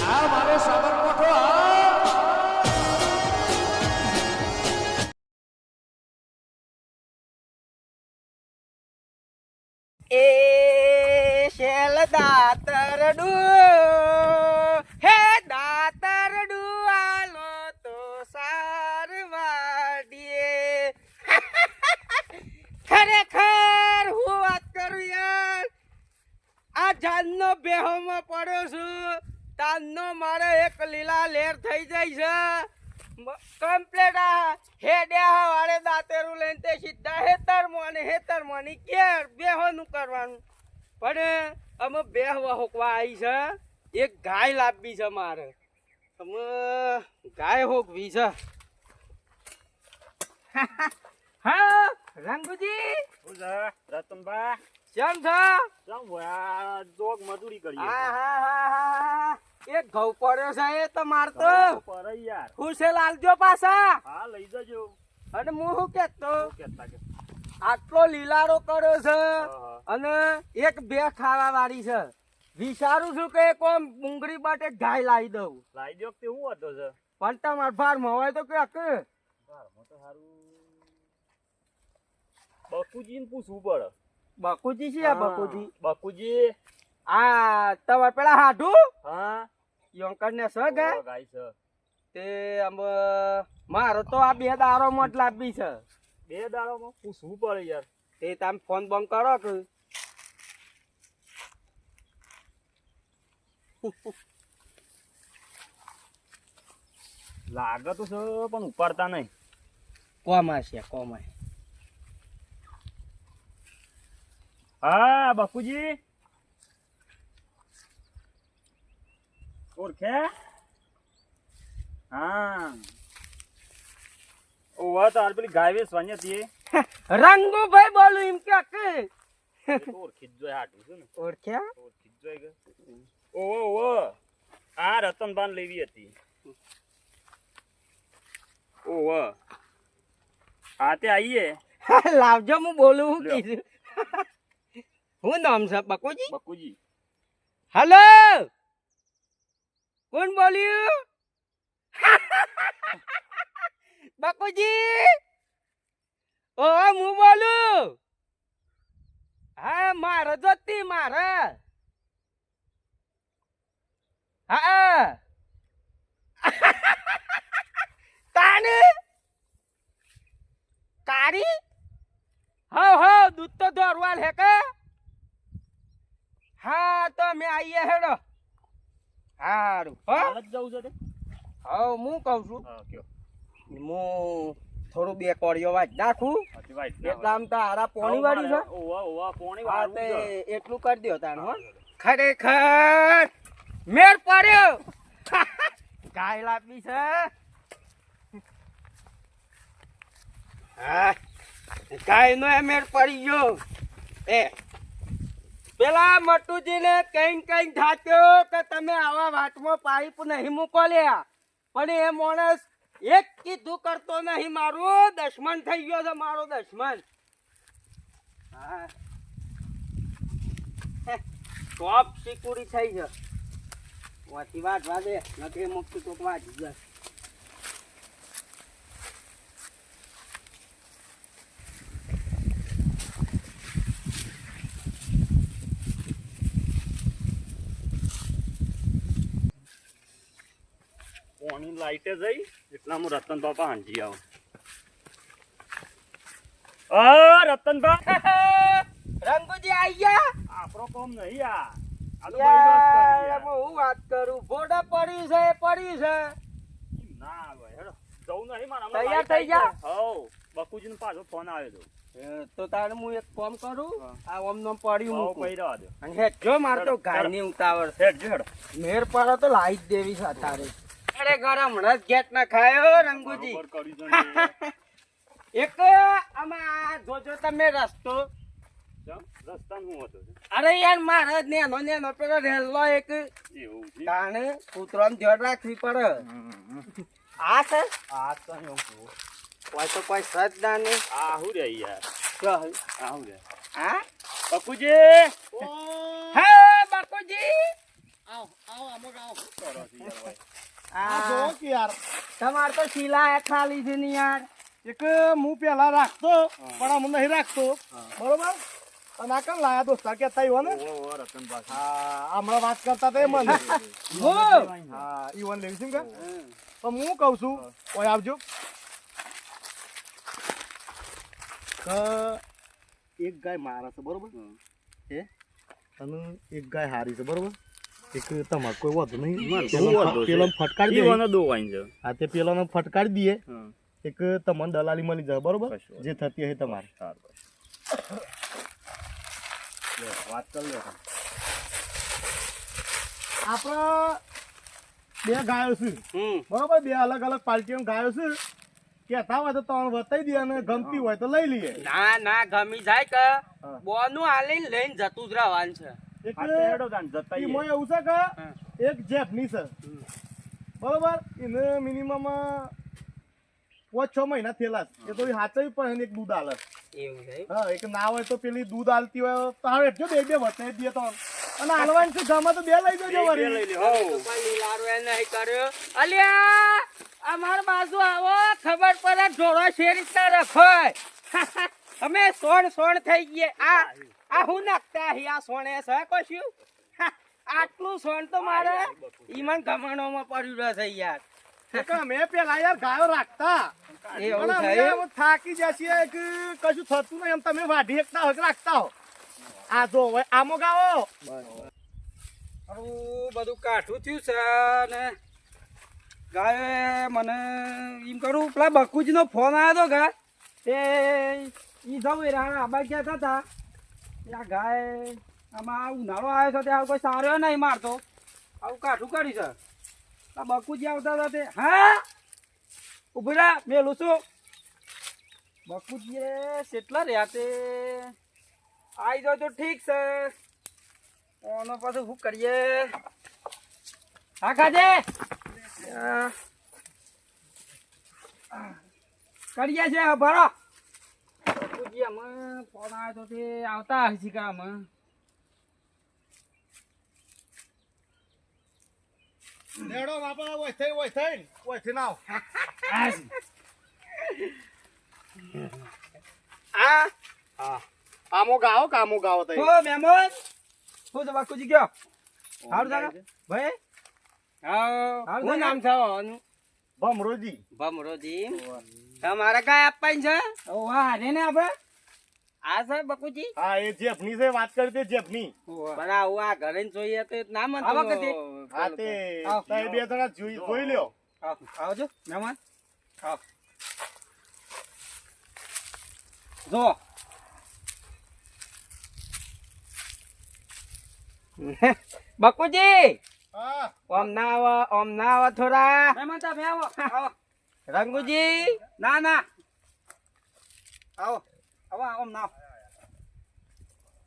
આ મારે સાબરકોઠો એ શેલ દાતરડું હે દાતરડું આલો તો સારવાડીએ ખરેખર હું વાત કરું યાર આ જાનનો બેહોમાં પડ્યો છું તાનનો મારે એક લીલા લેર થઈ જાય છે કમ્પ્લેટ આ હેડ્યા વાળે દાંતેરું લઈને તે સીધા હેતરમાં ની કેર બેહોનું કરવાનું પણ અમે બેહવા હોકવા આવી છે એક ગાય લાવવી છે મારે અમે ગાય હોકવી છે હા રંગુજી શું છે રતનભા? કેમ છો કેમ ભયા જોગ મજૂરી કરીએ હા એક ઘઉં પડ્યો છે એ તમાર તો પર યાર ખુશે લાલજો પાછા હા લઈ જજો અને હું શું કેતો કેતા કે આટલો લીલારો કર્યો છે હા. અને એક બે ખાવા વાળી છે વિચારું છું કે કોમ ડુંગળી બાટે ગાય લાવી દઉં લાઈ દો કે હું હતો છે પણ તમાર ભાર હોય તો કે બારમાં તો સારું બકુજીને પૂછવું પડે બકુજી છે આ બકુજી બકુજી આ તમાર પેલા હાડુ હા યોંકર ને છે ગાય ગાય છે તે આમ મારે તો આ બે દારો મોટ લાવવી છે બે દાડામાં પૂછવું પડે યાર તે તમે ફોન બંધ કરો કે લાગે તો છે પણ ઉપાડતા નહીં કોમાં છે કોમાં હા બકુજી ઓળખે હા ઓવા તો આર પેલી ગાય વેચવાની હતી રંગુભાઈ બોલું એમ કે ઓળખી જ જોઈ હાટું છે ને ઓળખ્યા ઓળખી જ જોઈ ગયો ઓવો આ રતનબાન લેવી હતી ઓવો હા તે આવીએ લાવજો હું બોલું હું કીધું હું નામ છે બકુજી બકુજી હેલો કોણ બોલ્યું બકુજી ઓ હું બોલું હા મારે જોતી મારે હા તાને કારી હો દૂધ તો દોરવાલ હે કે હા તો મેં આવીએ હેડો હારું હાલ જ જવું છે તે હું કહું છું હા કયો હું થોડું બે કોળીઓ વાંચ નાખું હાથી વાઈટ એટલે આમ તો હારા પોણી વાળી છે ઓવા પોણી હા વાળું તે છે એટલું કરી દો તાણ હો ખરેખર મેર પડ્યો ગાય લાવવી છે હા ગાય નો મેર પડી ગયો એ પેલા મટુજીને કઈ થાક્યો કે તમે આવા વાતમાં પાઇપ નહીં મૂકો લ્યા પણ એ માણસ એક કીધું કરતો નહીં મારું દશમન થઈ ગયો છે મારો દશમન હા ટોપ સિક્યુરી થઈ છે વાંચી વાત વાદે નથી મૂકતું તો વાંચી જાય પોણી લાઈટે જઈ એટલા હું રતન બાપા હાંજી આવું રતનબા રંગુજી આઈ ગયા આપણો કોમ નહીં આ તો યાર હું વાત કરું ફોટા પડ્યું છે ના ભાઈ હેડો જવું નહીં મારા તૈયાર થઈ જા હવ બકુજીનો પાછો ફોન આવ્યો તો તારે હું એક કામ કરું આ ઓમ નોમ પડ્યું તો મૂકું પઈ રહેવા દો અને હેડજો માર તો ગાયની ઉતાવળ છે હેડ જો હેડો મેર પડે તો લાઈ જ દેવી છે તારે અરે ગરમ હમણાં જ ગેટ ના ખાયો રંગુજી બરોબર કર્યું છે ને. એક આમાં જોજો તમે રસ્તો ચમ, રસ્તામાં શું હતું છે? અરે યાર મારે નેનો પેલો રેલો એક એવું છે કારણે કૂતરાને ધ્યાન રાખવી પડે આ છે આ તો એવું કહું. કોઈ તો કોઈ સજ ના નહીં આ હું રે યાર શું આ હું રે હા બકુજી હે બાપુજી આવો આવો આમો આવો કરો છે આ જોવો કે યાર તમાર તો શીલા ખાલી છે ને યાર. એક હું પેલા રાખતો પણ આમ નહીં રાખતો બરોબર અને આ કણ લાયા દોસ્તા કેતા ઈવન ઓવો રતનભા હા હમણાં વાત કરતા હતા એ મને હો. હા ઈવન લેવી છે કે તો હું કહું છું ઓય આવજો કે એક ગાય મારે છે બરોબર હે અને એક ગાય હારી છે બરોબર એક તમારે કોઈ વધુ નહીં પેલો ફટકારી દે ઈવાનો દોવાઈ છે હા તે પેલો ફટકારી દઈએ હા એક તમને દલાલી મળી જાય બરોબર કશો જે થતી હશે તમારે સારું વાત કર લે આપણા બે ગાયો છે બરોબર બે અલગ અલગ પાર્ટીઓ ગાયો છે કેતા હોય તો તમને બતાવી દે અને ગમતી હોય તો લઈ લઈએ ના ના ગમી જાય કે હા. બોનું આલીને લઈને જતું જ રહેવાનું છે. એક આ તો હેડો તાન જતા ઈએ. ઈમોય એવું છે કે એક જેપની છે બરોબર એને મિનિમમ 5-6 મહિના થયેલા છે એ તો એ હાચવી પણ એને એક દૂધ આલે છે. એવું છે. હા એક ના હોય તો પેલી દૂધ આલતી હોય તો હવે એટલું બે બતાવી દઈએ તો અને હાલવાની છે ગામમાં તો બે લઈ જજો બે વળી લઈ લે હો પણ લીલારો એ નહીં કર્યો. અલ્યા અમાર બાજુ આવો ખબર પડે ઢોરો શેર રીતના રખોય. અમે સોણ થઈ ગયા. આ હું નાખતા હી આ સોણે છે કશું. આટલું સોણ તો મારે ઈમન ગમણોમાં પડ્યું રહે યાર. મેં પેલા યાર ગાયો રાખતા એવું પણ અમે થયું? આમ થાકી જશે કે કશું થતું નહીં એમ તમે વાઢી એકતા હોય કે રાખતા હો આ જો હવે આમો ગાવો મારું બધું કાઠું થયું છે ને ગાય મને એમ કરું પેલા બકુજીનો ફોન આવ્યો હતો ગા તે ઈ જવું રહ્યા આબા કહેતા હતા કે આ ગાય આમાં ઉનાળો આવ્યો છે ત્યાં કોઈ સારો નહીં મારતો આવું કાઠું કરી છે આ બકુજી આવતા હતા તે હા ઉભી રહ્યા મેલું છું બકુજીએ કેટલા રહ્યા તે આવી જાવ તો ઠીક છે ઓનો પાછું શું કરીએ હા ખાજે કરીએ છે ભરો બકુજી અમે ફોન આવ્યો તો તે આવતા હશે કા અમે લેડો બાપા ઓય થઈ નાવ આ આમો ગાવો કામો ગાવો તઈ હો મહેમાન શું છે બકુજી કયો હારું જાણે ભાઈ હા શું નામ છે ઓનું ભમરોજી ભમરોજી તમારે કાંઈ આપવાની છે ઓ હા રે ને આપણે આ છે બકુજી હા એ જેપની છે વાત કરી તે જેપની પણ આવું આ ઘરે જોઈએ તો ના મન હા તે તઈ બે જણા જોઈ લ્યો આવજો મહેમાન આવ જો બકુજી હા ઓમ ના આવો થોડા મહેમાન તમે આવો રંગુજી ના ના આવો આવો આવો ના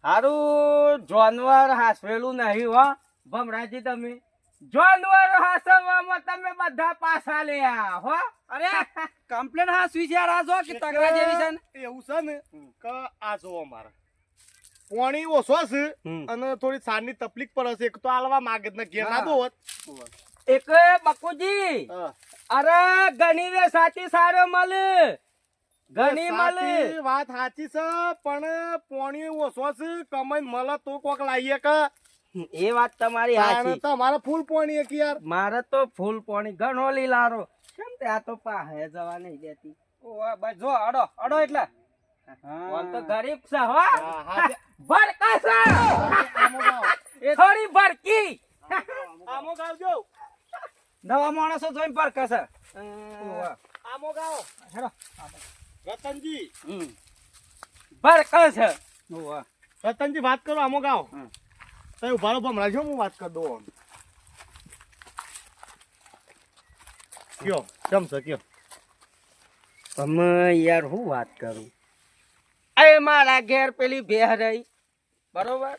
હારું જાનવર હાસવેલું નહીં હો ભમરાજી તમે જાનવર હાસવામાં તમે બધા પાછા લ્યા હો અરે કમ્પ્લેન હાસવી છે આ જો કે તગડા જેવી છે ને એવું છે ને કે આ જો અમારે પાણી ઓછો છે અને થોડી સારની તકલીફ પર હશે એક તો આલવા માગે ને ઘેર ના દો એક બકુજી અરે ગણી રે સાચી સારો મળે ઘણી મળે વાત સાચી છે પણ પાણી ઓછો છે કમાઈને મળે તો કોક લાવીએ કે એ વાત તમારી સાચી તમારે ફૂલ પાણી એક યાર મારે તો ફૂલ પાણી ઘણો લીલારો કેમ તે આ તો પાહે જવા નહીં દેતી ઓ બસ જો અડો એટલે કોણ તો ગરીબ છે હો ભરકા છે એ થોડી ભરકી આમો ગાવજો નવા માણસો જોઈને ભરકા છે આમો ગાવ હેડો રતનજી ભરકા છે રતનજી વાત કરો આમો ગાવ તઈ ઉભા રહો ભમરા છો હું વાત કરી દઉં કયો કેમ છે કયો તમે યાર હું વાત કરું એ મારા ઘેર પેલી ભેહ રહી બરોબર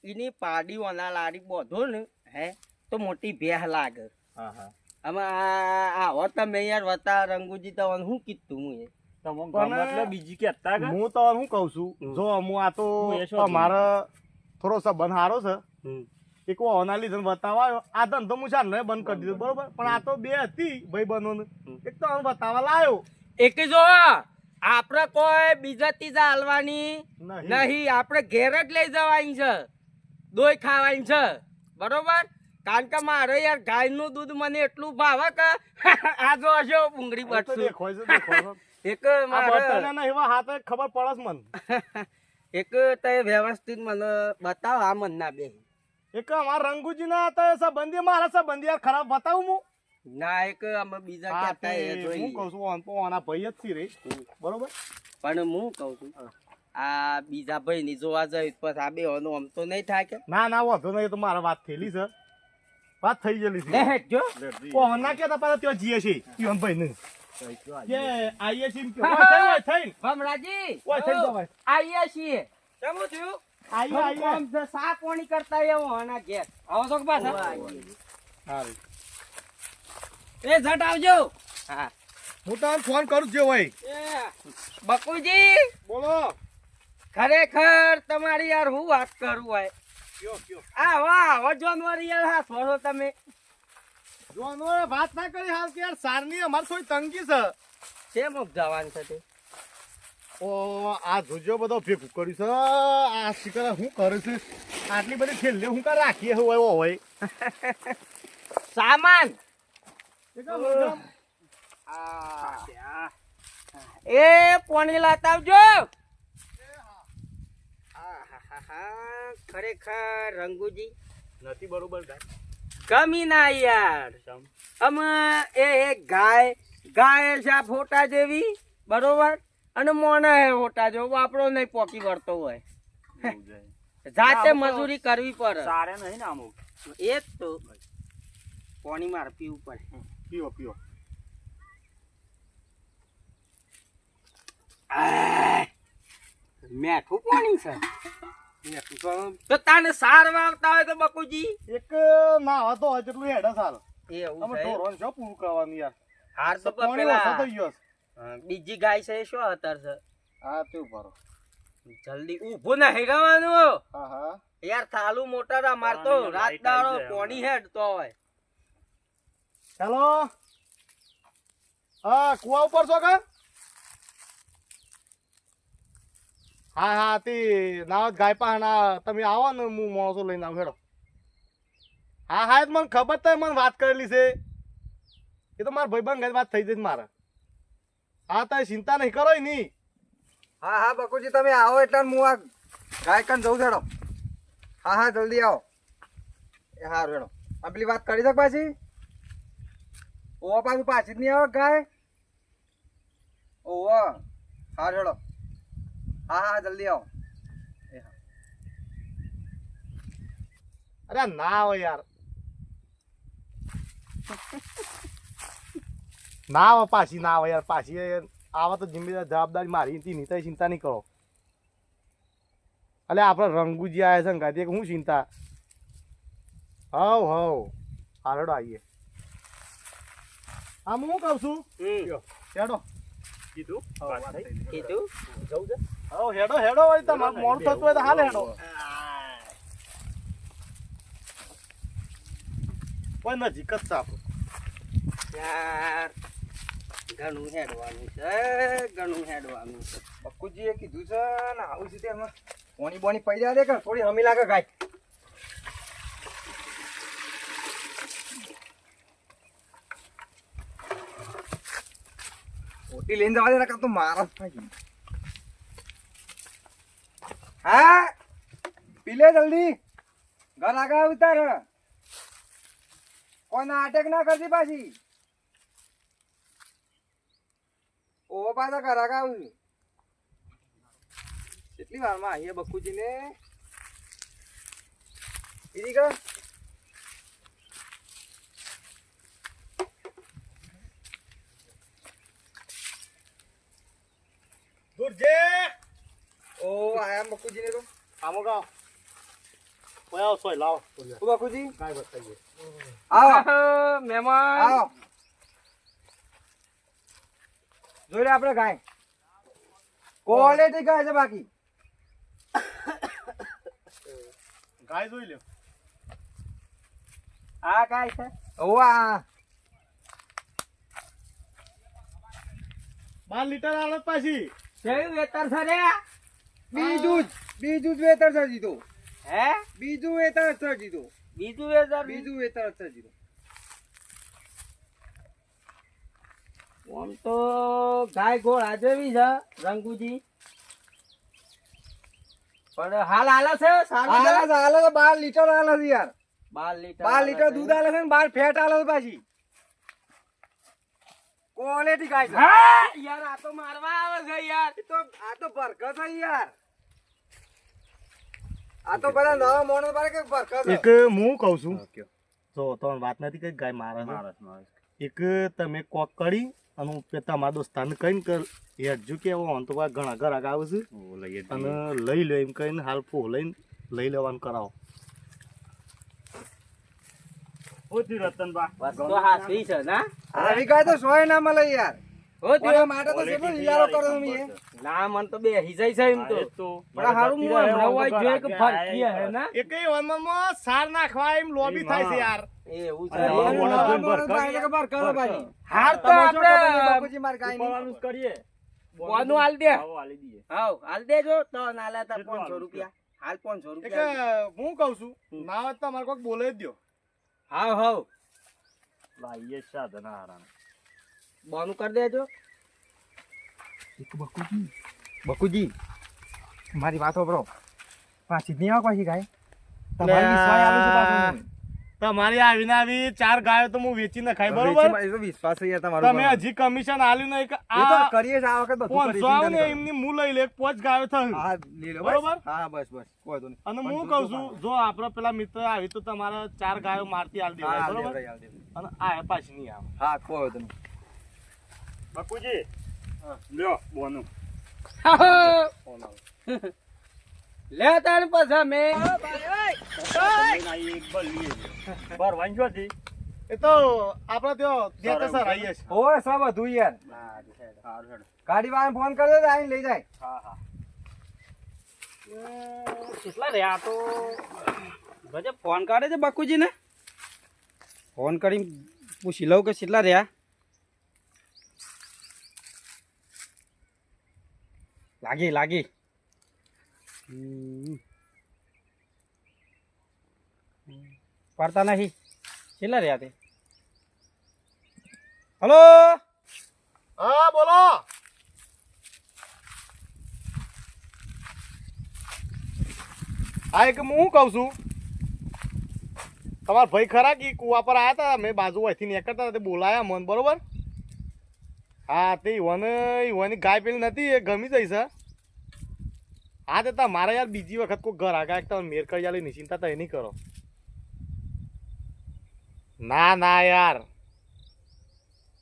એની પાડી ઓના લાડી બોધો ને હે તો મોટી ભેહ લાગે આમાં આવો તમે યાર વતા રંગુજી તો શું કીધું હું એટલે બીજી કેતા કે હું તો શું કઉ છું જો હું આ તો હું એ શું મારે થોડો સંબંધ સારો છે એક ઓના લીધે બતાવવા આવ્યો. આ ધંધો હું ચાલ બંધ કરી દીધો બરોબર, પણ આ તો બે હતી ભાઈ બનો એક તો આને બતાવવા લાયો એક જો આપણે કોઈ બીજા ત્રીજા હાલવાની નહીં, આપણે ઘેર જ લઈ જવાની છે, દોય ખાવાની છે બરોબર. કારણ કે મારે યાર ગાયનું દૂધ મને એટલું ભાવે કે આ જો હશે ભૂંગળી બટશું એક હાથે ખબર પડે મને. એક તે વ્યવસ્થિત મને બતાવો આ મન ના બે. એક અમારા રંગુજી ના હતા સંબંધી, મારા સંબંધી યાર ખરાબ બતાવું હું ના એક અમે બીજા કહેતા એ હું જોઈ. કહું છું આના ભાઈ જ છે રે બરોબર. પણ હું કહું છું આ બીજા ભાઈ ની જોવા જાય પછી આ બે નું આમ તો નહીં થાય કે ના ના વાંધો નહીં, તો મારા વાત થયેલી છે, વાત થઈ ગયેલી લે છે. હેડજો. ના કેતા પાછા ત્યાં જીએ છે ઈવન ભાઈ ને કે આઈએ છીએ એમ કે થઈ ભમરાજી ઓય થઈ જવાય આઈએ છીએ. કેમ થયું? આઈએ આઈએ આમ છે સા કોણી કરતા એવો આના ઘેર આવો છો કે પાછા હારું એ ઝટ આવજો. હા હું તમને ફોન કરું છું ભાઈ. બકુજી બોલો. ખરેખર તમારી યાર હું વાત કરું હોય કયો કયો આ વાહ જાનવર યાર હા છોડો તમે. જોનોએ વાત ના કરી હાલ કે યાર સારની અમાર થોડી તંગી છે. કેમ જવાનું છે તે? ઓ આ જોજો બધો ભેગું કર્યું છે, આ શિકર શું કરે છે આટલી બધી છેલ્લે હું કા રાખીએ હોય હોય સામાન એ પોણી લાતા આવજો. ખરેખર રંગુજી નથી બરોબર ગાય ગમી ના યાર. અમે એ ગાય ગાય છે આ ફોટા જેવી બરોબર, અને મોને હે ફોટા જેવો આપણો નહીં પોકી વળતો હોય. જાતે મજૂરી કરવી પડે. સારે નહીં ને અમુક એ જ તો પાણી માર પીવું પડે. પીઓ પીઓ. મેઠું પાણી છે તો તાને સાર વાવતા હોય તો બકુજી એક ના હતો જેટલું હેડે સાલ એવું અમે છે. ઢોરવાનું છે પૂરું કરવાનું યાર. હાર તો પાણી ઓછો પેલા થઈ ગયો છે. બીજી ગાય છે એ શું અતર છે? હા તે ઉભારો. જલ્દી ઊભું નહીં રહેવાનું હા હા યાર, થાલું મોટર અમાર તો પાણીનો રાત લાઈટ દાડો આવી જાય પોણી હેડ તો હોય. ચાલો. હા કુવા ઉપર છો કે? હા હા તે નાવત ગાય પાના તમે આવો ને હું માણસો લઈને આવું હેડો. હા હા એ તો મને ખબર તો મને વાત કરેલી છે, એ તો મારા ભાઈબંધ ગઈ વાત થઈ જઈ મારે. હા તો ચિંતા નહીં કરો નહીં. હા હા બકુજી તમે આવો એટલે હું આ ગાય કાન જઉં છેડો. હા હા જલ્દી આવો. એ હા રેડો. આ પેલી વાત કરી દો પાછી. ઓવો પાછું પાછી જ નહીં આવે ગાય. ઓવો હા રેડો. હા હા જલ્દી આવો. એ હા. અરે ના હોય યાર, ના આવે પાછી, ના આવે યાર પાછી આવા તો જિમ્મેદાર જવાબદારી મારી ની તો ચિંતા નહીં કરો. અલે આપણે રંગુજી આવ્યા છે ને ગાતી હું ચિંતા. હવ હવ હારડો આવીએ. હા હું કહું છું હેડો કીધું કીધું જવું છે. હવ હેડો હેડો વળી તમારે મોડું થતું હોય તો હાલ હેડો. કોઈ નજીક જ છે આપણે. યાર ઘણું હેડવાનું છે, ઘણું હેડવાનું છે. બકુજીએ કીધું છે ને આવું છે તેમાં પોણી બોણી પડી જાય કે થોડી હમી લાગે ગાય. ઓટી લઈને જવા દે ને કાં તો મારા જ થાય. હા પીલે જલ્દી ઘર આગળ ઉતાર. કોના અટેક ના કરતી પાછી. ઓવો પાછા ઘર આગળ આવું. કેટલી વારમાં આવીએ બકુજીને પીરી કર. દુર્જે ઓ આયા બકુજીને તો. આમો ગાવ ઓય આવો સોય લાવો ઓ બકુજી કાંઈ બતાવીએ. આવો મહેમાન આવો જોઈ લે આપણે ગાય ક્વોલિટી ગાય છે બાકી. ગાય જોઈ લ્યો. આ ગાય છે ઓવા 12 લીટર આલે પાછી. કેવું વેતર છે રે બીજું જ વેતર છે જીતો. હે બીજું વેતર છે જીતો. બીજું વેતર બીજું વેતર છે જીતો. આમ તો ગાય ઘોડા જેવી છે રંગુજી પણ હાલ હાલે છે સારું છે? હાલે 12 લીટર આલે છે યાર. 12 લીટર 12 લીટર દૂધ આલે છે ને 12 ફેટ આલે છે પાછી. ક્વોલિટી ગાય છે. હા યાર આ તો મારવા આવે છે યાર આ તો બરકત છે યાર. આ તો બધા નવા મોણસ બારે કે બરકત છે. એક હું કહું છું જો તમને વાત નથી કઈ ગાય મારે છે. એક તમે કોક કરી અને તમારા દોસ્તારને કહીને કે હેડજો કે આમ તો ઘણા ઘરાક આવે છે અને લઈ લો એમ કહીને હાલ ફો લઈને લઈ લેવાનું કરાવો. ઓછી રતનબા બસ તો હાસી છે ના આવી ગાય તો સોય ના મળે યાર. હો કોના માટે તો કેટલો હિયારો કરો તમે એ? ના મન તો બે હિજાઈ છે એમ તો તો પણ હારું હું હમણાં હોય જોઈએ કે ફરકી હે ના એ કઈ વનમાં સાર નાખવા એમ લોબી થાય છે યાર. એવું છે અરે, નવા મોણસ જોઈને મોણસ બરકત. બારે કે બરકત છે પાછી. હાર તો તમે શું ખબર આપણે બાપુજી માર ગાયની? ઉપાડવાનું જ કરીએ બોનું હાલ દે આવો હાલી દઈએ હાવ હાલ દેજો તો નાલે તા કેટલું 500 હાલ રૂપિયા હાલ 500 એક રૂપિયા હું કહું છું ના હોય તો તમારે કોઈક બોલે જ દો. હાવ હાવ લાઈએ સાધન હારાને બોનું કરી દેજો બકુજી મારી વાત સાંભળો. પાછી જ નહીં આવે પાછી ગાય. લે. તમારી વિશ્વાસ આલું છું પાછું. તમારી આવીને આવી 4 ગાયો તો હું વેચી ન ખાઈ બરોબર. એ તો વિશ્વાસ છે યાર તમારો. તમે હજી કમિશન આલ્યું નહીં કે એ તો આ કરીએ જ આ વખત બધું 500 આવે ને એમની હું લઈ લે 5 ગાયો થયું. હા લઈ લો બરોબર? બસ. હા બસ કોઈ તો નહીં. અને હું કહું છું જો આપડે પેલા મિત્ર આવી તો તમારે 4 ગાયો મારતી આલ હા દેવાય હાલ બરોબર. દેવરાય, હાલ દેવરાય. અને આ પાછી નહીં આવે. હા કોઈ તો નહીં. બાપુજી લ્યો બોનું લે તાણ પછી મે ભરવાની જો હતી એ તો આપડે ત્યાં દેતસર આવીએ છે. ઓય સબ હતું યાર. ગાડી વાળાને ફોન કરી દે તો આવીને લઈ જાય. હા હા કેટલા રહ્યા તો ગજબ ફોન કાઢે છે બાકુજી ને ફોન કરી પૂછી લઉં કે કેટલા રહ્યા લાગી પડતા નહીં કેટલા રહ્યા તે હલો હા બોલો. હા એક હું કહું છું તમારા ભાઈ ખરા કે કુવા પર આયા હતા મેં બાજુ અહીંથી નીકળતા હતા તે બોલાયા મન બરોબર. હા તે ઈવોની ગાય પેલી નથી એ ગમી જઈ છે. હા તે મારે યાર બીજી વખત કોઈ ઘર આગા તમે મેર કરી આલી નિશ્ચિંતા તો એ નહીં કરો. ના યાર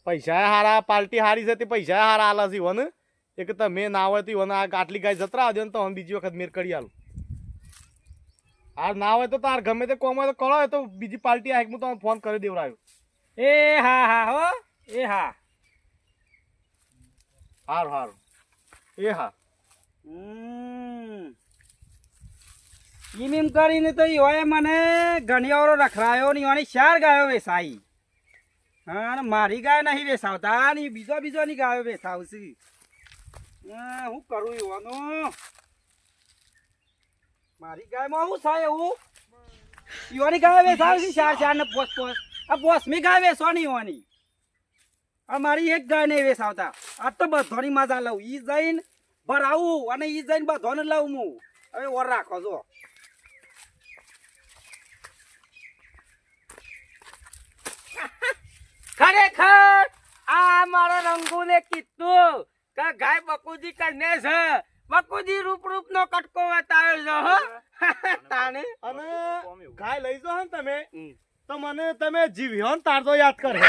પૈસા હારા પાર્ટી હારી છે તે પૈસા હારા આલા છે ઈવોને. એક તમે ના હોય તો ઈવોને આટલી ગાય જતરા દો ને તો બીજી વખત મેર કરી આલું. હાર ના હોય તો તાર ગમે તે કોમ હોય તો કરો તો બીજી પાર્ટી આવી હું તમને ફોન કરી દેવરાયો. એ હા હો એ હા હારું એ હા એમ કરીને તો ઈઓએ મને ઘણી વારો રખડાયો ને ઈઓની 4 ગાયો વેસાઈ હા અને મારી ગાય નહીં વેસાવતા ને બીજોની ગાયો વેસાવશે હું કરું ઈઓનું મારી ગાયમાં શું થાય એવું ઈઓની ગાય વેસાવશે 4 ને 5 આ 5મી ગાય વેસવાની ઈઓની આ મારી એક ગાય નહીં વેસાવતા આ તો બધાની મજા લઉં ઈ જઈને ભરાવું અને ઈ જઈને બધાને લઉં હું હવે ઓર રાખો છો ખરેખર આ મારા રંગુને કીધું કે ગાય બકુજી કને છે બકુજી રૂપ નો કટકો બતાવ્યો છે હો તાને અને ગાય લઈ જાઓ ને તમે તો મને તમે જીવ્યો ને તાર તો યાદ કરે.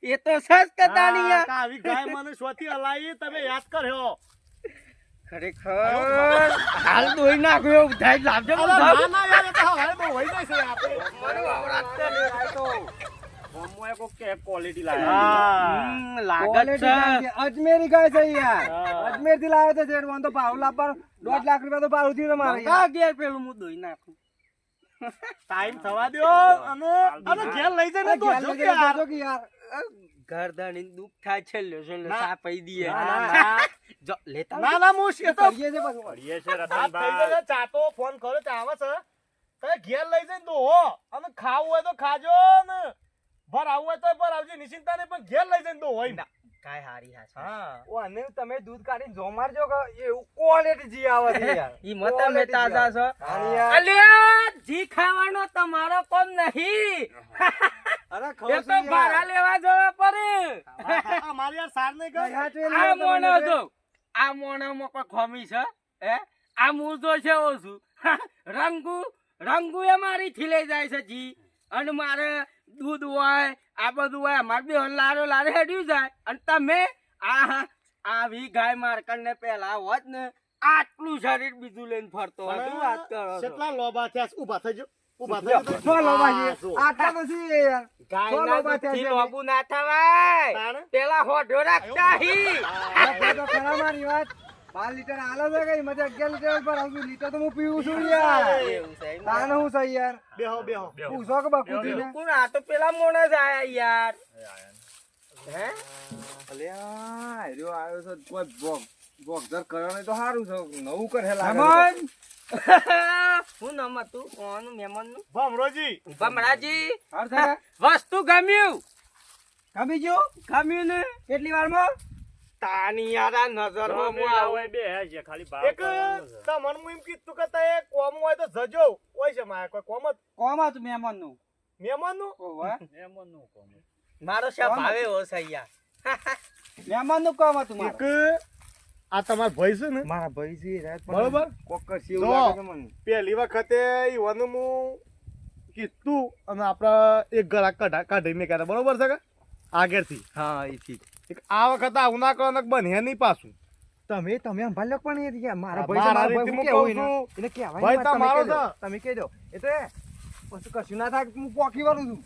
એ તો સચ કતાની હા, કે આવી ગાય મને સ્વથી હલાવી તમે યાદ કર્યો. ખરેખર હાલ દોઈ નાખ્યો એવું થાય લાવજો અરે ના યાર એ તો હવે બહુ વહી જાય છે આપણે. ગામમાં એક કે ક્વોલિટી લાયા લાગત ક્વોલિટી છે ગાય છે. અજમેરી ગાય છે યાર. હા. અજમેર થી લાવ્યો તો જેડ વાંધો ભાવ લાવવાનો 1.5 લાખ રૂપિયા તો ભાવ થયું તમારે યાર. કા ઘેર પેલું હું દોઈ નાખું ટાઈમ થવા દ્યો અને ઘેર લઈ જઈને તો જો કે યાર. ગરદન દુખ થાય છે લ્યો ના. સા પઈ દીએ ના, ના. જો લેતા ના ના હું એ તો કરીએ છે પાછું. પડીએ છે વાત થઈ રતનભાઈ જશે. ચાતો ફોન કર્યો ચા આવે છે તમે ઘેર લઈ જઈને દોહો અને ખાવું હોય તો ખાજો ને ભર આવવું હોય તો ભર આવજે નિશ્ચિંતા નહીં પણ ઘેર લઈ જઈને દોહો એમ. કાય હારી હાચી હા ઓ અને તમે દૂધ કાઢીને જોમારજો કે એવું ક્વોલિટી જી આવે છે યાર. ઈ મત મે તાજા છો હારી યાર. અલ્યા જી ખાવાનો તમારો કોમ નહીં અરે એ ખબર તો ભાડા લેવા જવા પડે અમારી યાર સાર નહીં કર આ મોણો જો આ મોણામાં કોઈ ખોમી છે હે આ મૂર્જો છે ઓછું રંગુ એ મારી થી લઈ જાય છે જી અને મારે દૂધ હોય આ બધું હોય અમારે બે લારે હેડ્યું જાય અને તમે આવી ગાય માર્કણ ને પેલા હોત ને આટલું શરીર બીજું લઈને ફરતો હોય શું વાત કરો છો? કેટલા લોબા થયા છે? ઊભા થઈજો ઊભા થઈજો. છો લોબા છે. હા, જો. આટલા નથી યાર. ગાયના લોબા થયા દૂધથી છે. લોબુ ના થવાય તાણે? પેલા હોઢો રાખતા હી આ તો ખરા મારી વાત. 5 લીટર આલો છે કઈ મજા 11 લીટર પર આવતું લીટર તો હું પીવું છું યાર. એવું છે એમ ને? તાને હું છે યાર. બેહો બેહો પૂછો કે બાપુજીને. કોણ આ તો પેલા મોણસ આયા યાર હે અલ્યા આર્યો આવ્યો છે કોઈ બોક્સર કરે નહીં તો સારું છે નવું કરે લાગે મહેમાન હું નામ હતું કોનું મહેમાનનું ભમરોજી ભમરાજી હાર છે વસ્તુ ગમ્યું કમી જો ગમ્યું ને કેટલી વારમાં તાની યાર આ નજરમાં હું આવું હોય બે છે ખાલી ભાવ એક તમને હું એમ કીધું કે તે કોમ હોય તો જજો હોય છે મારે કોઈ કોમ જ કોમ હતું મહેમાન નું મહેમાનનું મહેમાનનું કોમ. મારો શા ભાવે હો સૈયા મહેમાન નું કોમ હતું એક આ તમાર ભાઈ છે ને મારા ભાઈ છે રાત બરોબર. કોકર છે જો. એવું લાગે છે મને પહેલી વખતે ઈવાનું હું કીધું અને આપડા એક ગળા કાઢીને કહેતા બરોબર છે કે આગળથી હા એ ઠીક એક આ વખત આવું ના કરો ને બને નહીં પાછું તમે સંભાળ લો પણ યાર મારા મારા ભાઈ રીતે છે, હું મારા કહું ભાઈ એને કહેવાય ભાઈ નહીં, તમારો તમે છે. તમે કહી દો એ તો પછી કશું ના થાય હું પોકી વાળું છું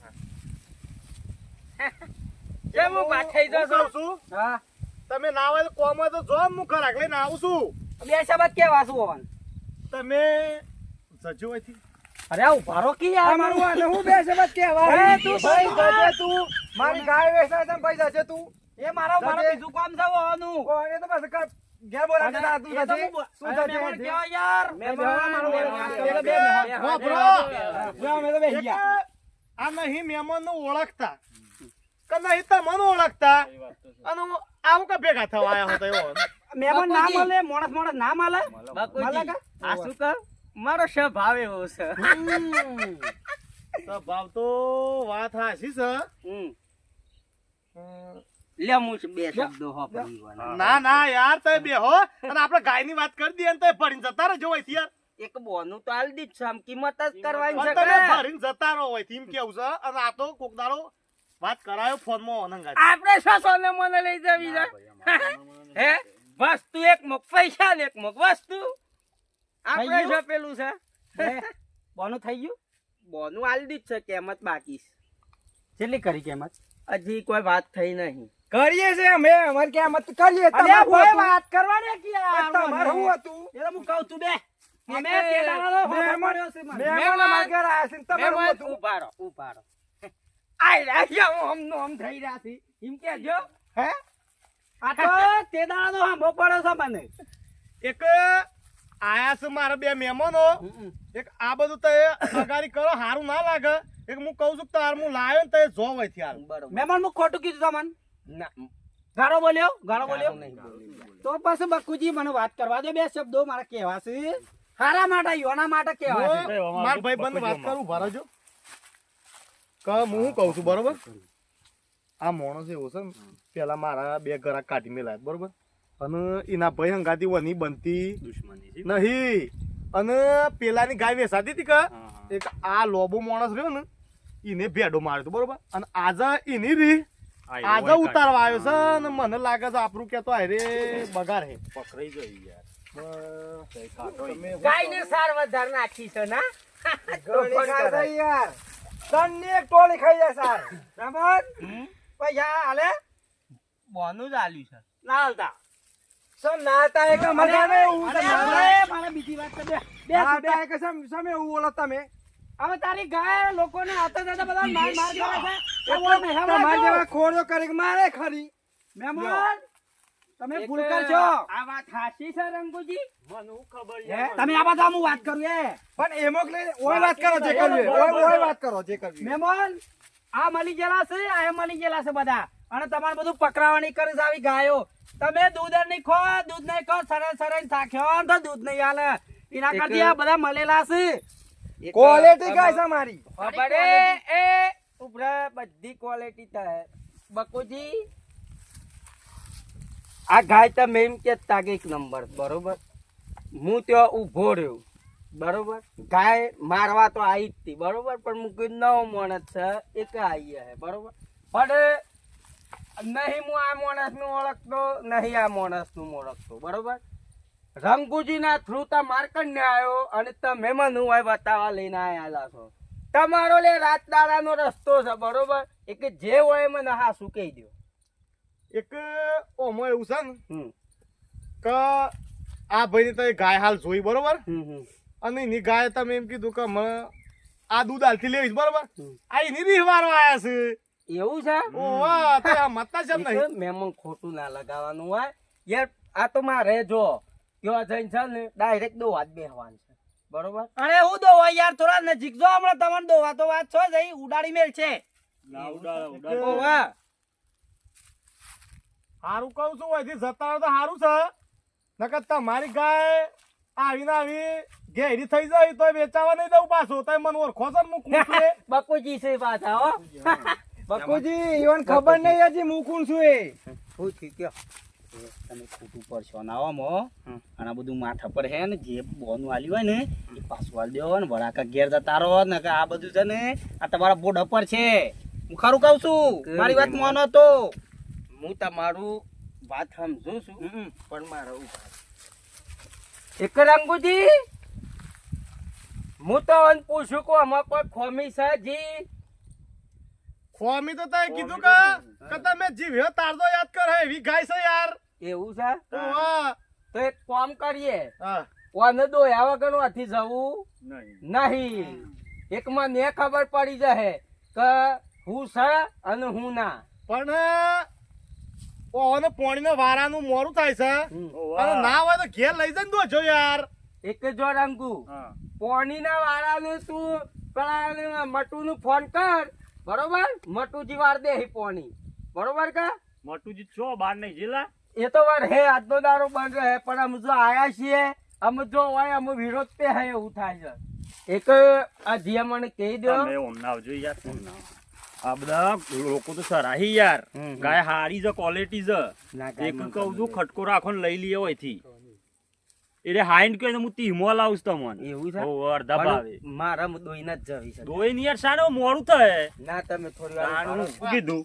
કેમ હું પાછળ હું જશો? કહું છું હા તમે ના હોય તો કોમ હોય તો જો હું ખરાક લઈને આવું છું બે શબ્દ કેવા શું હોવાનું તમે જજો અહીંથી. અરે આ ઉભારો કી યાર મારું આ હું બે શબ્દ કહેવા અરે તું ભાઈ શું જજે તું મારી ગાય વેચાય તમે ભાઈ જજે તું એ મારો જજે. બીજું કામ છે હોવાનું કોને તો બસ કર ઘેર બોલાવજે ના તું એ તો જજે હું તું અરે જજે મહેમાન જજે. કેવા યાર હો, બ્રો. અમે તો બેસી એક ગયા આ નહીં મહેમાન ઓળખતા કે નહીં તમને ઓળખતા અને હું આવું કે ભેગા થવા આવ્યા હતા એવો મહેમાન ના મળે મોણસ ના મળે મળે કા આ શું કર મારો સ્વભાવ એવો છે ભાવ તો વાત હાસી છે લે હું બે શબ્દો હો પડી ના ના યાર તમે બેહો અને આપણે ગાયની વાત કરી દઈએ ને તો ફરીને જતા રહેજો હોયથી યાર એક બોનું તો આલ દીધ છે આમ કિંમત જ કરવાની અને છે તમે કે ફરીને જતા રહો હોયથી એમ કેવું છે અને આ તો કોક દાડો વાત કરાયો ફોનમાં ઓનંગા આપણે શું સોને મને લઈ જવી છે હે વસ્તુ એક મોક પૈસા ને એક મોક વસ્તુ આપણે શું પેલું છે બોનું થઈ ગયું બોનું આલ દીધ છે કિંમત બાકી છે કેટલી કરી કેમત હજી કોઈ વાત થઈ નહીં કરીએ છે અમે અમાર કેમત કરીએ અલ્યા તમારું ભાઈ હતું. વાત કરવાની કે યાર તમારું શું હતું એટલે હું કહું તું બે અમે કેદારનો ફોટો પડ્યો છે મને. મહેમાન અમારા ઘરે આયા છે ને તમારું મહેમાન હતું. ઉભા રહો આઈ રહ્યા હું આમ થઈ રહ્યા છે એમ કેજો હે આ તો કેદારનો હાંભો પડ્યો છે મને એક આયા છે મારા બે મહેમાનો એક આ બધું તો અગાડી કરો સારું ના લાગે એક હું કહું છું કે તાર હું લાવ્યો ને તો જો હોયથી હાલ બરોબર મહેમાન હું ખોટું કીધું તમને ના ગાળો બોલ્યો ગાળો બોલ્યો નહીં બોલ્યો. તો પછી બકુજી મને વાત કરવા દે બે શબ્દો મારા કહેવા છે હારા માટે યોના માટે કહેવા છે મારા ભાઈ બંધ વાત કરું ભરાજો કે હું શું કહું છું બરોબર આ માણસ એવો છે ને પેલા મારા બે ઘરાક કાઢી મેલાય બરોબર અને એના ભાઈ હંગાતી વની બનતી દુશ્મની છે. નહીં અને પેલાની ગાય વેચાતી હતી કે એક આ લોબો માણસ રહ્યો ને એને ભેડો માર્યો હતો બરોબર અને આજે એની રી આજે ઉતારવા આવ્યો છે અને મને લાગે છે આપણું કેતો હારે બગાર હે પકડાઈ ગઈ યાર કઈ કાઢો ઈ. ગાયને સાર વધાર નાખી છે ના ટોળી ખાય છે યાર તને એક ટોળી ખાઈ જાય સાર બરાબર પૈસા હાલે બોનું જ આલ્યું છે ના હાલતા સમ નાતા એક અમારે ગામે એવું છે અરે, નાતા. મારે બીજી વાત કરી દે બે નાતા એક સમ એવું બોલો તમે હવે તારી ગાય લોકોને આતા જતા બધા માર માર કરે છે એ બોલ ને તમારા જેવા ખોડો કરી મારે ખરી મહેમાન તમે એક ભૂલ કરશો આ વાત હાચી છે રંગુજી મને હું ખબર હે? યાર. તમે આ બધા હું વાત કરું એ પણ એમોક લઈને ઓય વાત કરો જે કરવી હોય. ઓય વાત કરો જે કરવી હોય. મહેમાન આ મળી ગયેલા છે આ મળી ગયેલા છે બધા અને તમારે બધું પકડાવાની કરી છે આવી ગાયો તમે દૂધ નહીં ખો દૂધ નહીં ખો સરસ સરસ થાક્યો તો દૂધ નહીં હાલે એના એક- કરતી આ બધા મળેલા છે ક્વોલિટી ગાય છે મારી. ખબરે એ ઉભરા બધી ક્વોલિટી થાય બકુજી આ ગાય તમે એમ કેતા કે એક નંબર બરોબર હું ત્યાં ઊભો રહ્યો બરોબર ગાય મારવા તો આવી જ હતી બરોબર પણ હું કીધું નવો માણસ છે એક આવી છે બરોબર પણ નહીં હું આ માણસનું ઓળખતો નહીં આ માણસનું ઓળખતો બરોબર રંગુજીના થ્રુ તા માર્કંડ ને આવ્યો અને તમે મને હું બતાવવા લઈને આવેલા છો તમારો લે રાત દાડાનો રસ્તો છે બરોબર એક જે હોય મને હા શું કહી દો એક ઓમો એવું છે ને હમ કે આ ભાઈની તમે ગાય હાલ જોઈ બરોબર હમ અને એની ગાય તમે એમ કીધું કે મને આ દૂધ હાલથી લેવી છે, બરોબર હમ. આ એની રીહવારો આયા છે એવું છે ઓવા તો આ મતતા છે નહીં એક મેમન ખોટું ના લગાવવાનું હોય યાર આ તો મારે જો ત્યાં જઈને છે ને ડાયરેક્ટ દો હાથ બેહવાનું છે બરોબર અરે હું દોવા યાર થોડા નજીક જો હમણાં તમને દોવા તો વાત છો જઈ ઉડાડી મેલ છે ના, ઉડાડો, ઉડાડો. ઓવા હારું કહું છું અહીંથી જતા રહો તો હારું છે નકર તમારી ગાય આવીને આવી ઘેરી થઈ જાય તો વેચાવા નહીં દઉં પાછું તો મને ઓળખો છો ને હું કોણ છું એ? બકુજી છે પાછા હો બકુજી ઈવન ખબર નહીં હજી હું કોણ છું એ. હું થયું કયો તમે ખોટું પડશો ના આવો અને આ બધું માથા પર હે ને જે બોનું આલ્યું હોય ને એ પાછું આલ દેવો ને વળાકા ઘેર જતા રહો ને કે આ બધું છે ને આ તમારા બોર્ડ પર છે હું ખરું કહું છું મારી વાત માનો તો હું તમારું વાત સમજુ છું પણ મારે ઉભા એક રંગુજી હું તો અન પૂછું કે આમાં કોઈ ખોમી છે જી ખોમી તો તય કીધું કે તમે જીવ્યો તારજો યાદ કરે એવી ગાય છે યાર એવું છે ઓવા. તો એક કામ કરીએ હા ઓને દોયા વગર વાથી જવું નહીં. નહીં એક મને ખબર પડી જશે કે હું છે અને હું ના પણ ઓને પોણીના વારાનું મોરું થાય છે અને ના હોય તો ઘેર લઈ જઈને દો જો યાર એક જો રંગુ હા. પોણીના વાળાનું તું પેલા મટુનું ફોન કર બરોબર મટુજી વાર દે હી પોણી બરોબર કે મોટુજી છો બહાર નહીં જિલ્લા એ તો વાર હે આજનો દારો બંધ રહે પણ અમે જો આયા છીએ અમે જો હોય અમે વિરોધ પે હે એવું થાય છે એક આ જીયા મને કહી દો તમે ઓમના આવજો યાર ઓમના. આ બધા લોકો તો સરાહી યાર ગાય હારી છે ક્વોલિટી છે ના, ગાય એક મને કહું છું ખટકો રાખો ને લઈ લઈએ હોયથી એટલે હાઈન કહે હું તીમો લાવું છું તમને એવું છે ઓવ અડધા ભાવે પણ મારા દોઈને જ જવી છે દોઈ ની યાર સાને મોડું થાય ના તમે થોડી વાર તાણું શું કીધું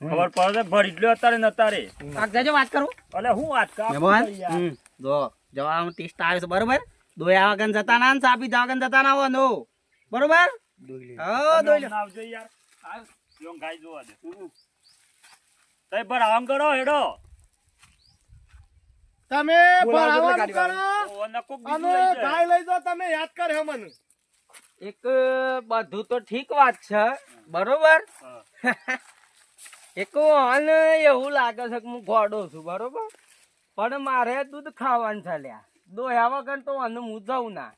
ખબર પડે ભરી જ લ્યો અત્યારે ને અત્યારે કાક જજો વાત કરું અલે હું વાત કરું મહેમાન યાર. જો જવા ટેસ્ટ આવે છે બરોબર દોયા વગર જતા ના ને સાપી જવા વગર જતા ના હો નો બરોબર હા તમે દોઈ લો હમણાં આવજો યાર હાલ, લ્યો ગાય જોવા દે તઈ પર આમ કરો હેડો તમે ભરાવાનું કરો ઓ નકો બીજું અને લઈ જાય. ગાય લઈ જાઓ તમે યાદ કરે મને એક બધું તો ઠીક વાત છે બરોબર હા. એક અને એવું લાગે છે કે હું ગોડો છું બરોબર પણ મારે દૂધ ખાવાનું છે લ્યા દોયા વગર તો અને હું જાઉં ના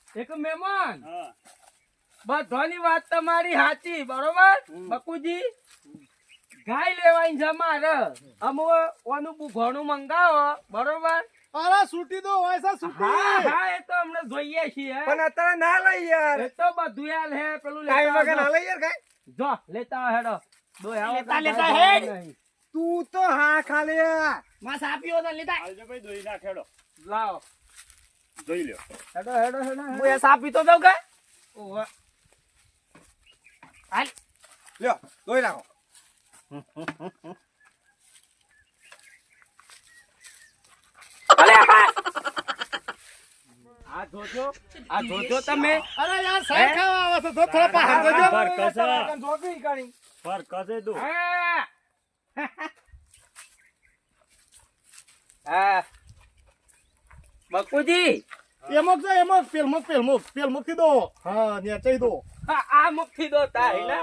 એક મહેમાન હા. બધાની વાત તમારી સાચી બરોબર બકુજી ગાય લેવાની છે મારે અમે ઓનું ઘણું મંગાવો બરોબર અરે છૂટી દો હોય છે હા છૂટી હા એ તો અમને જોઈએ છીએ પણ અત્યારે ના લઈ યાર. એ તો બધું યાર હે પેલું ટાઈમ લેતા વગર ના આવજો. લઈ યાર ગાય. જો લેતા આવો હેડો દોયા વગર લેતા ગાય હેડ. જવાની નહીં. તું તો હા ખાલી આ. માં સાપીઓ તો લેતા આવજો ભાઈ દોઈ નાખ હેડો લાવો જોઈ લ્યો હેડો હેડો હેડો હું એ સાપી તો દઉં કે ઓહો. હાલ લ્યો દોઈ નાખો. આ જોજો તમે અરે યાર સાહેબ ખાવા આવે છે તો થોડા બહાર જજો પર કસા જોગી કરી. પર કસે દો હા. હા બકુજી એમોક છે એમોક પેલમોક થી દો હા ન્યાચાઈ દો આ મુખથી દોતા હે ને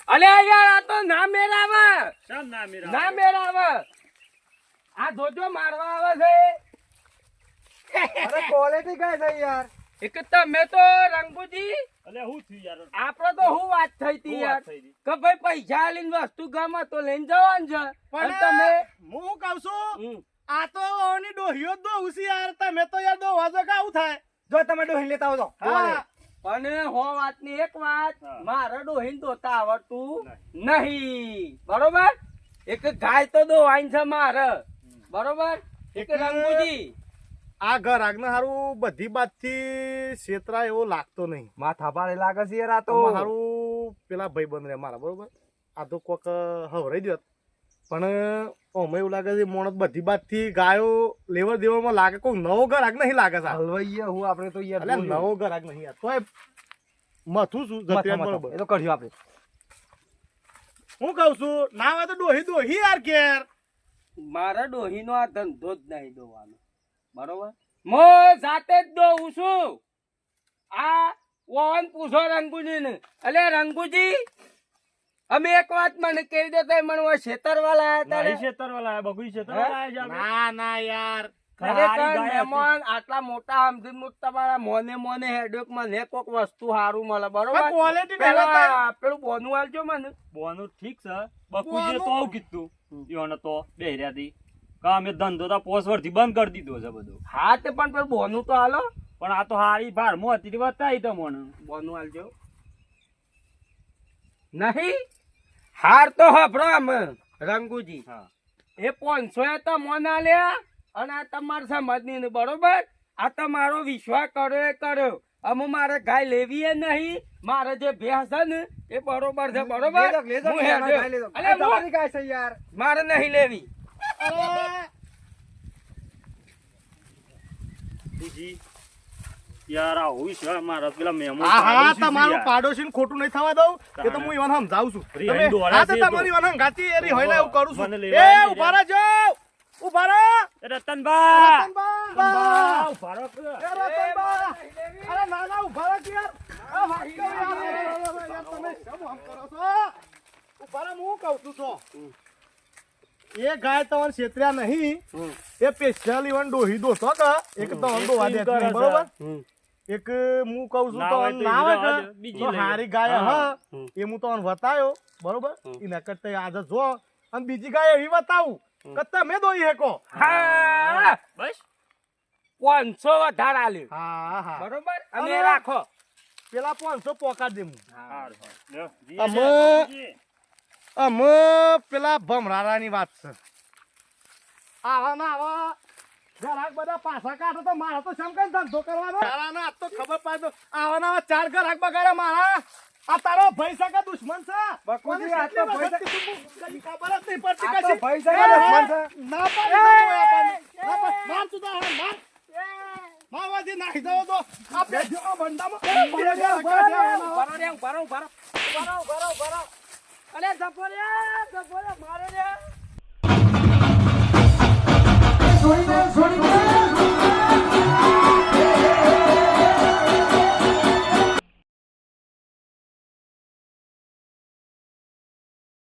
અલે યાર આ તો ના મેરાવે શામ ના મેરા ના મેરાવે આ જોજો મારવા આવે છે અરે ક્વોલિટી કઈ છે યાર? એક તમે તો રંગુજી અલે હું થયું યાર આપડે તો હું વાત થઈ હતી યાર કે ભાઈ પૈસા આલીને વસ્તુ ગમે તો લઈને જવાનું છે અને તમે હું કહું છું હમ. આ તો ઓની ડોહીઓ જ દોહું છે યાર. તમે તો યાર દોહવા જો કે આવું થાય. જો તમે ડોહી લેતા આવજો હા. પણ હો વાતની એક વાત હા. મારે ડોહીને દોતા આવડતું નહીં બરોબર એક ગાય તો દોવાઈ છે મારે બરોબર એક રંગુજી આ ઘર આગને હારું બધી બાજથી છેતરા એવો લાગતો નહીં. માથા પાડે લાગે છે યાર આ તો. હારું પેલા ભાઈ બંધ રે મારા બરોબર. આ તો કોક હવરાઈ દ્યોત પણ ઓમે એવું લાગે છે મોણસ બધી બાજથી ગાયો લેવર દેવામાં લાગે. કોઈ નવો ઘર આગ નહીં લાગે છે. હલવાઈએ હું આપણે તો યાર એટલે નવો ઘર આગ નહીં યાર. તોય મથું છું જતિયાન બરોબર. એ તો કર્યું આપણે. હું કહું છું ના હોય તો દોહી યાર ઘેર. મારા ડોહીનો આ ધંધો જ નહીં દોવાનો બરોબર મો જાતે જ દોઉં છું આ ઓવન પૂછો રંગુજી ને અલે રંગુજી અમે એક વાત મને કહી દેતા મને ઓય છેતરવા લાયા તા નહીં છેતરવાલા બગુઈ છેતરવાલા છે આપણે. ના ના યાર. ખરેખર મહેમાન આટલા મોટા સમજી તમારા મોને હેડોક મને કોક વસ્તુ સારું મળે બરોબર ક્વોલિટી પેલું બોનું આલજો મને બોનું ઠીક છે બકુજીએ તો આવું કીધું ઈઓને તો બેહર્યાથી કા અમે ધંધો તો 5 વર્ષથી બંધ કરી દીધો છે બધો. હા તે પણ પેલું બોનું તો હાલો પણ આ તો હારી ભારમાં હતી બતાવી તમને. બોનું આલજો નહીં હાર તો હભરો આમ રંગુજી હા એ 500 તો મોન આલ્યા અને આ તમારે સમજની ને બરોબર આ તમારો વિશ્વાસ કર્યો એ કર્યો અમે મારે ગાય લેવી એ નહીં મારે જે ભેંસ છે ને એ બરોબર છે બરોબર હું હેડ્યો. અલે હું- તમારી ગાય છે યાર. મારે નહીં લેવી જી યાર આ હોય છે મારા પેલા મહેમાન હા પાડોશી છે તમારું યાર. પાડોશી ખોટું નહીં થવા દઉં એ તો હું ઈવન સમજાવું છું. રિહાઈ તમે- દોડા હા તો છે તો. તમારી ઈવન હંગાતી એરી હોય ને એવું કરું છું. મને એ લેવા નહીં ઉભા રહેજો ઉભા રહો. રતનબા રતનબા. ઉભા રહો કે. એ રતનબા. અરે ના ના ઉભા રહો કે યાર. આ વાત કરો યાર. યાર તમે શું આમ કરો છો? ઉભા રહો, હું કહું છું તો. એ ગાય તમને છેતર્યા નહીં એ સ્પેશિયલ ઈવન ડોહી દોતો કે એક તો દોવા દે કરે છે. બરોબર એક હું કહું છું ના તો હોય તો ના હોય બીજો કે બીજી તો લઈ હારી લો. ગાય હા. હ એ હું તો વતાયો બરોબર એના કરતા આજે જો અને બીજી ગાય એવી બતાવું કે તમે દોઈ હેકો. હા બસ 500 વધારે આલ્યું હા હા બરોબર અને અને- રાખો પેલા 500 પોકાડ દે હું. હારું, હારું. લ્યો, જી અમે- જી. અમે પેલા ભમરારાની વાત છે આવા ના આવા ઘરાક બધા પાછા કાઢો તો મારા તો શમ કઈ ધંધો કરવાનો ના આજ તો ખબર પાડો આવા ના આવા 4 ઘરાક બગાડ્યા મારા. આ તારો ભાઈ સગા દુશ્મન છે. બકુજી, મને આ તો કેટલી ભાઈ વખતથી તું કઈ ખબર જ નહીં પડતી આ તો કશી. ભાઈ સગા દુશ્મન છે. ના પાડી તો કોઈ આપવાનું. ના પાડ- માર તું તો હા, માર. મારવાથી નાખી દો તો આ બેઠો આ બંડામાં ઉભારો રે ઉભારો અલે જપો રે મારો રે